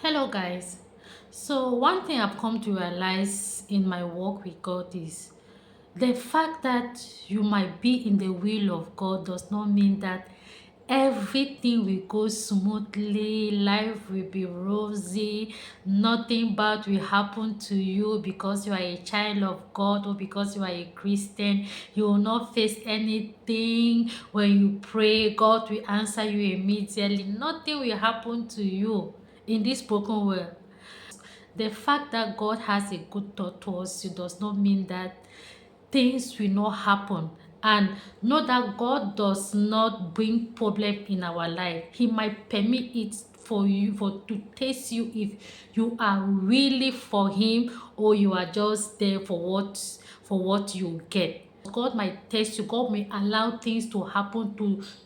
Hello, guys. So, one thing I've come to realize in my work with God is the fact that you might be in the will of God does not mean that everything will go smoothly, life will be rosy, nothing bad will happen to you because you are a child of God or because you are a Christian. You will not face anything. When you pray, God will answer you immediately. Nothing will happen to you in this broken world. The fact that God has a good thought towards you does not mean that things will not happen. And know that God does not bring problem in our life. He might permit it for you for to test you if you are really for him or you are just there for what you get. God might test you. God may allow things to happen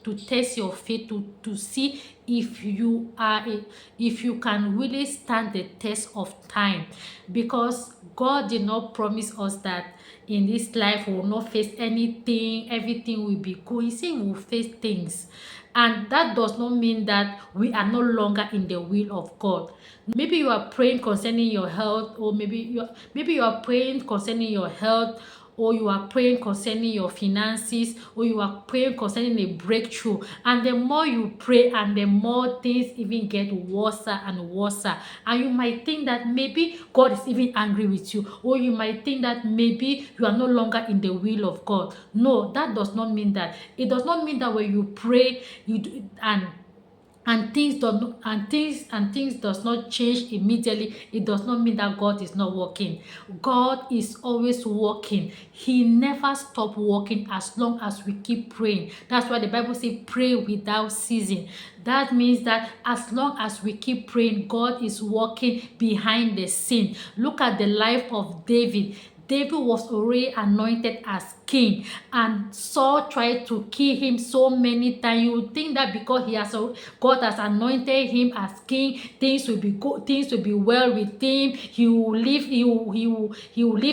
to test your faith, to see if if you can really stand the test of time, because God did not promise us that in this life we will not face anything, everything will be good. He said we will face things, and that does not mean that we are no longer in the will of God. Maybe you are praying concerning your health, or maybe you are praying concerning your health, or you are praying concerning your finances, or you are praying concerning a breakthrough, and the more you pray and the more things even get worse and worse, and you might think that maybe God is even angry with you, or you might think that maybe you are no longer in the will of God. No, that does not mean that. It does not mean that when you pray and things does not change immediately, it does not mean that God is not working. God is always working. He never stop working as long as we keep praying. That's why the Bible says pray without ceasing. That means that as long as we keep praying, God is working behind the scene. Look at the life of David. David was already anointed as king, and Saul tried to kill him so many times. You would think that because God has anointed him as king, things will be good, things will be well with him. He will live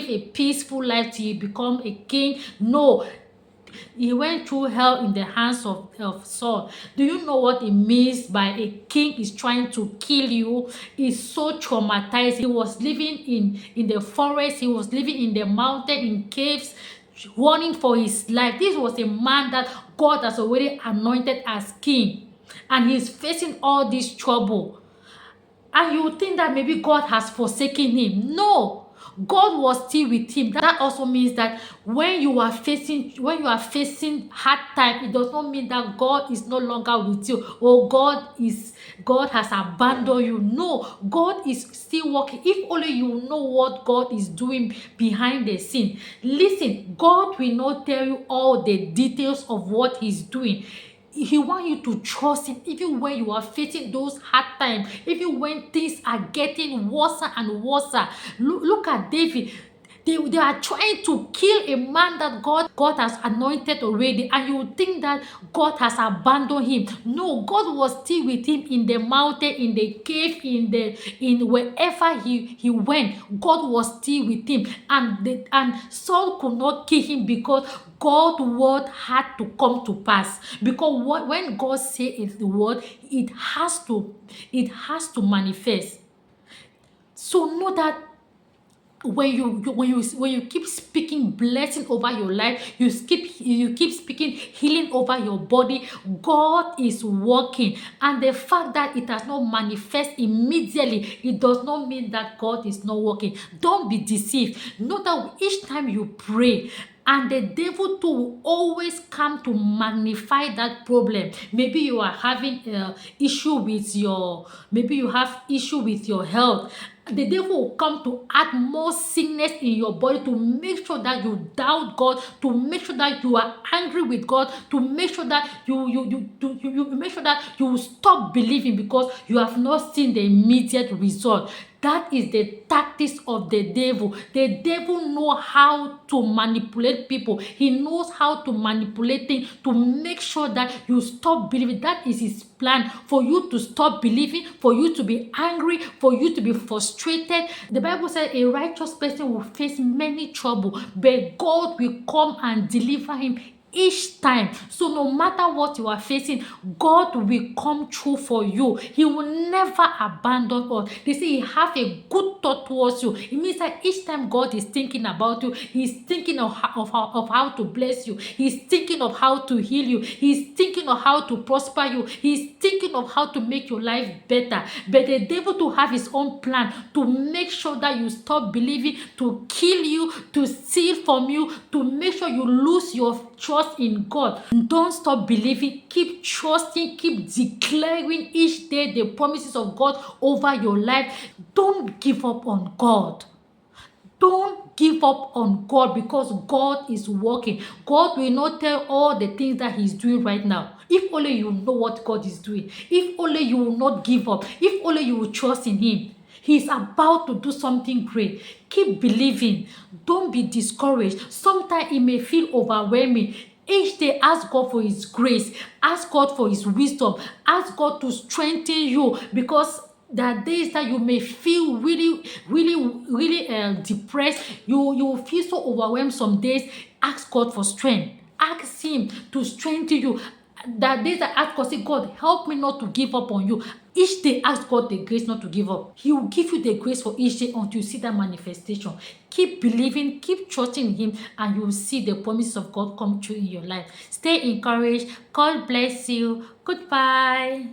a peaceful life till he become a king. No, he went through hell in the hands of Saul. Do you know what it means by a king is trying to kill you? It's so traumatizing. He was living in the forest, he was living in the mountain, in caves, running for his life. This was a man that God has already anointed as king, and he's facing all this trouble. And you would think that maybe God has forsaken him. No, God was still with him. That also means that when you are facing hard time, it does not mean that God is no longer with you, or God has abandoned you. No, God is still working. If only you know what God is doing behind the scene. Listen, God will not tell you all the details of what he's doing. He wants you to trust him even when you are facing those hard times, even when things are getting worse and worse. Look at David. They are trying to kill a man that God has anointed already, and you would think that God has abandoned him. No, God was still with him in the mountain, in the cave, in wherever he went. God was still with him, and Saul could not kill him because God's word had to come to pass. Because when God says the word, it has to manifest. So know that when you keep speaking blessing over your life, you keep speaking healing over your body, God is working. And the fact that it has not manifest immediately, it does not mean that God is not working. Don't be deceived. Know that each time you pray, and the devil too will always come to magnify that problem. Maybe you are having issue with your maybe you have issue with your health. The devil will come to add more sickness in your body, to make sure that you doubt God, to make sure that you are angry with God, to make sure that you make sure that you stop believing because you have not seen the immediate result. That is the tactics of the devil. The devil knows how to manipulate people. He knows how to manipulate things to make sure that you stop believing. That is his plan, for you to stop believing, for you to be angry, for you to be frustrated. The Bible says a righteous person will face many trouble, but God will come and deliver him each time. So no matter what you are facing, God will come true for you. He will never abandon us. They say He have a good thought towards you. It means that each time God is thinking about you, He's thinking of how to bless you. He's thinking of how to heal you. He's thinking of how to prosper you. He's thinking of how to make your life better. But the devil to have his own plan to make sure that you stop believing, to kill you, to steal from you, to make sure you lose your trust in God. Don't stop believing. Keep trusting. Keep declaring each day the promises of God over your life. Don't give up on God. Don't give up on God, because God is working. God will not tell all the things that He's doing right now. If only you know what God is doing. If only you will not give up. If only you will trust in Him. He's about to do something great. Keep believing. Don't be discouraged. Sometimes it may feel overwhelming. Each day, ask God for His grace. Ask God for His wisdom. Ask God to strengthen you, because there are days that you may feel really depressed. You will feel so overwhelmed some days. Ask God for strength. Ask Him to strengthen you. There are days that ask God, say, God, help me not to give up on you. Each day, ask God the grace not to give up. He will give you the grace for each day until you see that manifestation. Keep believing, keep trusting in Him, and you will see the promises of God come true in your life. Stay encouraged. God bless you. Goodbye.